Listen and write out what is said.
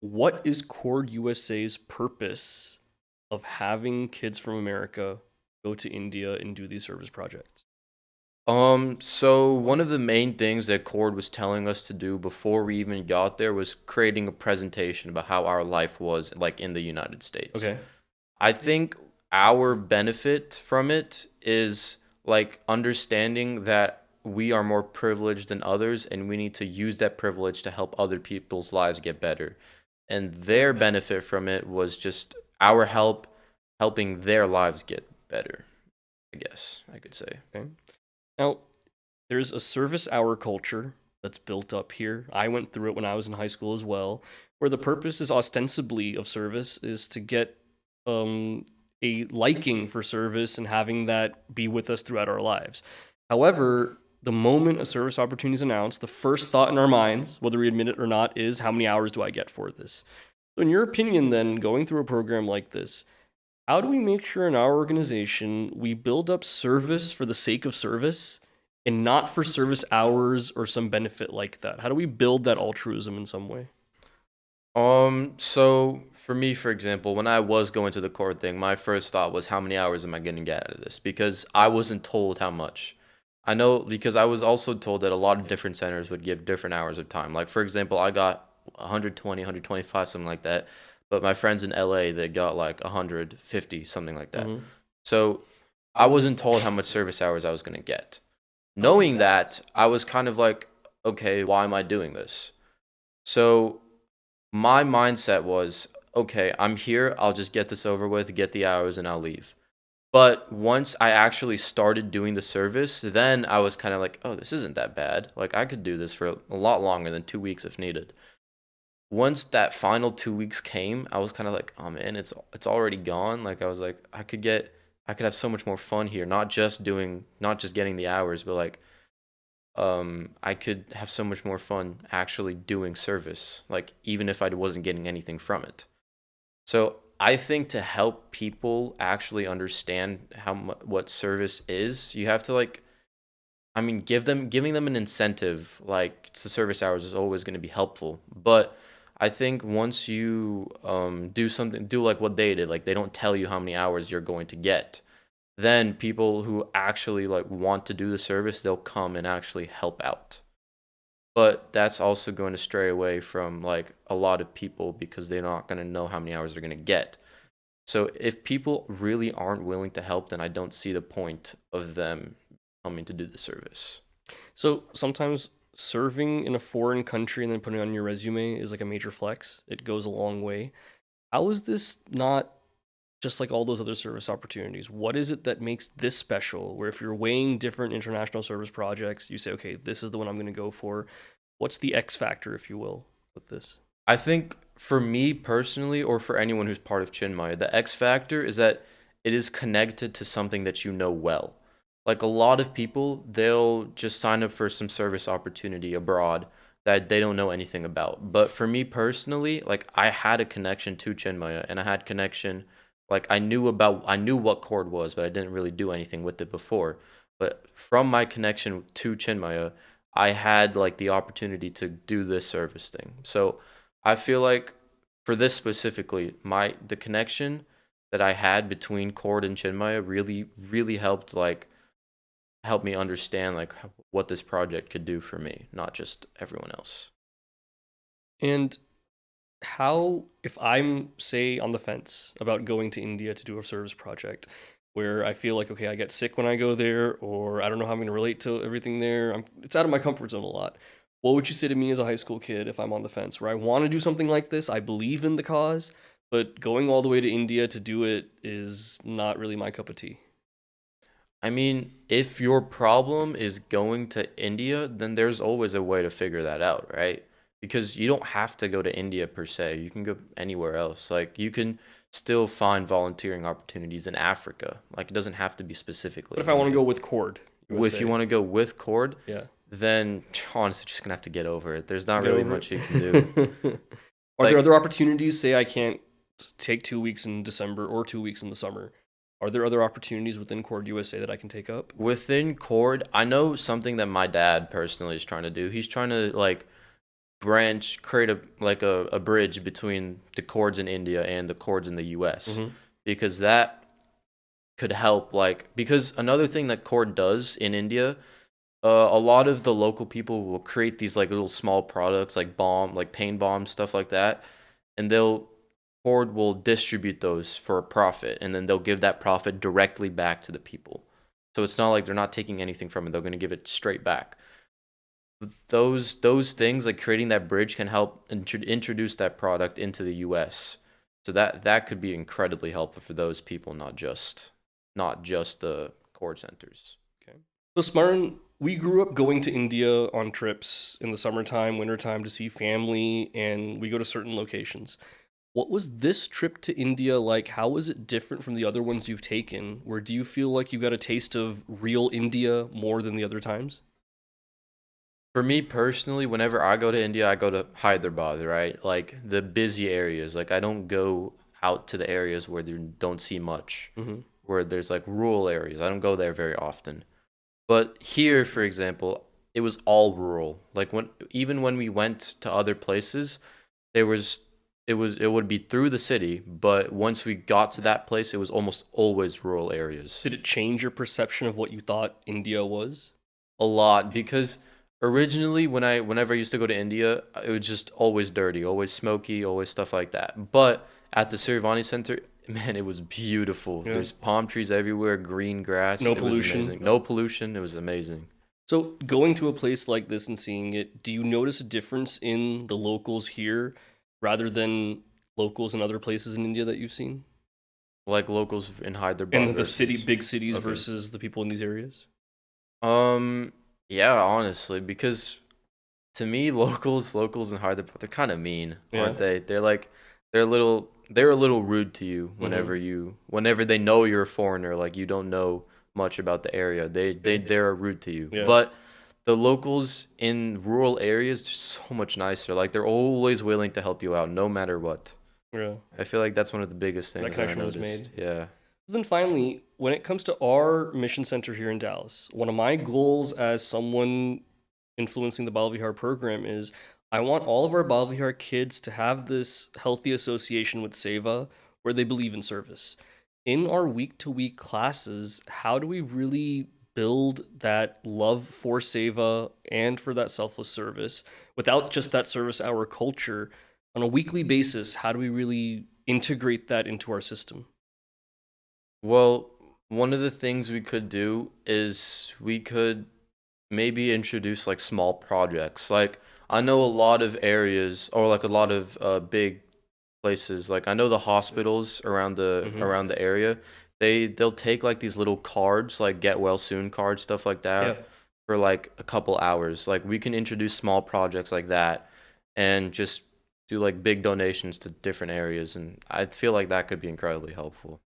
What is Cord USA's purpose of having kids from America go to India and do these service projects? So one of the main things that Cord was telling us to do before we even got there was creating a presentation about how our life was like in the United States. Okay. I think our benefit from it is like understanding that we are more privileged than others and we need to use that privilege to help other people's lives get better. And their benefit from it was just our help helping their lives get better, I guess I could say. Okay. Now, there's a service hour culture that's built up here. I went through it when I was in high school as well, where the purpose is ostensibly of service is to get um, a liking for service and having that be with us throughout our lives. However, the moment a service opportunity is announced, the first thought in our minds, whether we admit it or not, is how many hours do I get for this? So, in your opinion, then, going through a program like this, how do we make sure in our organization we build up service for the sake of service and not for service hours or some benefit like that? How do we build that altruism in some way? So for me, for example, when I was going to the court thing, my first thought was how many hours am I going to get out of this? Because I wasn't told how much. I know because I was also told that a lot of different centers would give different hours of time. Like for example, I got 120, 125, something like that. But my friends in LA, they got like 150, something like that. Mm-hmm. So I wasn't told how much service hours I was going to get. Knowing that, I was kind of like, okay, why am I doing this? So my mindset was, okay, I'm here, I'll just get this over with, get the hours, and I'll leave. But once I actually started doing the service, then I was kind of like, oh, this isn't that bad. Like, I could do this for a lot longer than 2 weeks if needed. Once that final 2 weeks came, I was kind of like, oh man, it's already gone. Like, I was like, I could have so much more fun here, not just getting the hours, but like I could have so much more fun actually doing service, like even if I wasn't getting anything from it. So I think to help people actually understand what service is, you have to like, I mean, giving them an incentive like to service hours is always going to be helpful. But I think once you do like what they did, like they don't tell you how many hours you're going to get, then people who actually like want to do the service, they'll come and actually help out. But that's also going to stray away from like a lot of people because they're not going to know how many hours they're going to get. So if people really aren't willing to help, then I don't see the point of them coming to do the service. So sometimes serving in a foreign country and then putting it on your resume is like a major flex. It goes a long way. How is this not just like all those other service opportunities? What is it that makes this special? Where if you're weighing different international service projects, you say, okay, this is the one I'm going to go for. What's the X factor, if you will, with this? I think for me personally, or for anyone who's part of Chinmaya, the X factor is that it is connected to something that you know well. Like a lot of people, they'll just sign up for some service opportunity abroad that they don't know anything about. But for me personally, like I had a connection to Chinmaya and I had connection like I knew what chord was, but I didn't really do anything with it before. But from my connection to Chinmaya, I had like the opportunity to do this service thing. So I feel like for this specifically, the connection that I had between chord and Chinmaya really helped like help me understand like what this project could do for me, not just everyone else. And how, if I'm, say, on the fence about going to India to do a service project, where I feel like, okay, I get sick when I go there, or I don't know how I'm going to relate to everything there, it's out of my comfort zone a lot. What would you say to me as a high school kid if I'm on the fence, where I want to do something like this? I believe in the cause, but going all the way to India to do it is not really my cup of tea. I mean, if your problem is going to India, then there's always a way to figure that out, right? Because you don't have to go to India per se. You can go anywhere else. Like you can still find volunteering opportunities in Africa. Like it doesn't have to be specifically But if in I want to India. go with Cord If you USA, want to go with Cord, yeah, then honestly just gonna have to get over it. There's not get really over much you can do. it. Are there Like other opportunities? Say I can't take 2 weeks in December or 2 weeks in the summer. Are there other opportunities within Cord USA that I can take up? within Cord, I know something that my dad personally is trying to do. He's trying to like create a bridge between the chords in India and the chords in the US, Mm-hmm. because that could help, like, because another thing that chord does in India, a lot of the local people will create these like little small products like pain bombs, stuff like that, and Ford will distribute those for a profit, and then they'll give that profit directly back to the people. So it's not like they're not taking anything from it; they're going to give it straight back. Those things, like creating that bridge, can help introduce that product into the U.S. So that could be incredibly helpful for those people, not just the cord centers. Okay. So Smaran, we grew up going to India on trips in the summertime, wintertime to see family, and we go to certain locations. What was this trip to India like? How was it different from the other ones you've taken? Where do you feel like you got a taste of real India more than the other times? For me personally, whenever I go to India, I go to Hyderabad, right? Like the busy areas. Like I don't go out to the areas where you don't see much, Mm-hmm. where there's like rural areas. I don't go there very often. But here, for example, it was all rural. Like even when we went to other places, there was it would be through the city, but once we got to that place, it was almost always rural areas. Did it change your perception of what you thought India was? A lot, because originally whenever I used to go to India, it was just always dirty, always smoky, always stuff like that. But at the Sirivani Center, man, it was beautiful. Yeah. There's palm trees everywhere, green grass. No It was pollution. amazing. No pollution. It was amazing. So, going to a place like this and seeing it, do you notice a difference in the locals here rather than locals in other places in India that you've seen? Like locals in Hyderabad And the city, versus. big cities Okay. versus the people in these areas? Um, yeah, honestly, because to me, locals in Hyderabad, they're kind of mean, Yeah. aren't they? They're a little rude to you whenever they know you're a foreigner, like you don't know much about the area. They're rude to you. Yeah. But the locals in rural areas are so much nicer. Like they're always willing to help you out, no matter what. Yeah. I feel like that's one of the biggest That things that I connection was noticed. made. Yeah. Then finally, when it comes to our mission center here in Dallas, one of my goals as someone influencing the Bal Vihar program is I want all of our Bal Vihar kids to have this healthy association with Seva where they believe in service. In our week to week classes, how do we really build that love for Seva and for that selfless service without just that service hour culture on a weekly basis? How do we really integrate that into our system? Well, one of the things we could do is we could maybe introduce like small projects. Like I know a lot of areas, or like a lot of big places. Like I know the hospitals around the Mhm. around the area. They'll take like these little cards, like get well soon cards, stuff like Yeah. that, for like a couple hours. Like we can introduce small projects like that, and just do like big donations to different areas, and I feel like that could be incredibly helpful.